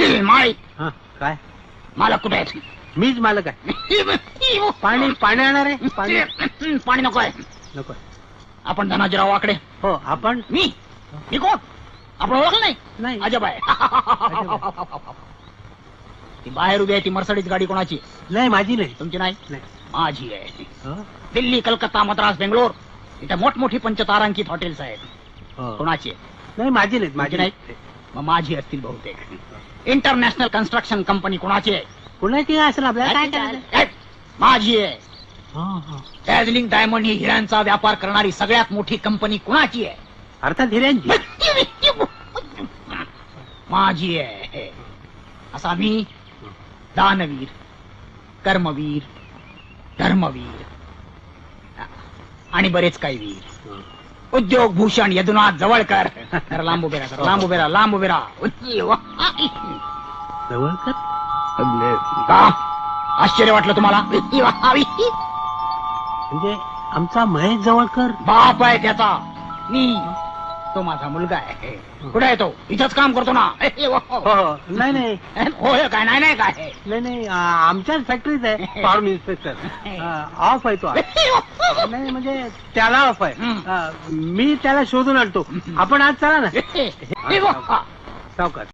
माळी हा, काय मालक कुठे आहेत? मीच मालक आहे. पाणी पाणी आणणार आहे. पाणी नको आहे. नको. आपण धनाजीराव आकडे. हो आपण. मी कोण? आपण ओळखलं नाही? नाही. अजब आहे. ती बाहेर उभी आहे ती मर्सडीज गाडी कोणाची? नाही माझी नाही. तुमची नाही? नाही. माझी आहे. हो? दिल्ली कलकत्ता मद्रास बेंगलोर इथे मोठमोठी पंचतारांकित हॉटेल्स आहेत. हो. कोणाची? नाही माझी नाही. माझी नाही. मग माझी असतील बहुतेक. इंटरनॅशनल कन्स्ट्रक्शन कंपनी कोणाची आहे? कुणाची असेल आपल्याला काय करायचं? माझी आहे. हो, हो. डॅझलिंग डायमंड ही हिऱ्यांचा व्यापार करणारी सगळ्यात मोठी कंपनी कुणाची आहे? अर्थात हिऱ्यांची. माझी आहे. असा मी दानवीर, कर्मवीर, धर्मवीर आणि बरेच काही वीर. उद्योग भूषण यदुनाथ जवळकर. लांब उभे राहा, लांब उभे राहा, लांब उभे राहा. जवळकर. का आश्चर्य वाटलं तुम्हाला? म्हणजे आमचा महेश जवळकर बाप आहे त्याचा. मी तो माझा मुलगा आहे. कुठे आहे तो? इथंच काम करतो ना. हो. नाही नाही होय काय? नाही नाही काय नाही नाही आमच्याच फॅक्टरीत आहे. फार्म इन्स्पेक्टर ऑफ आहे तो. नाही म्हणजे त्याला ऑफ आहे. मी त्याला शोधून आणतो. आपण आज चला ना. सावकाश.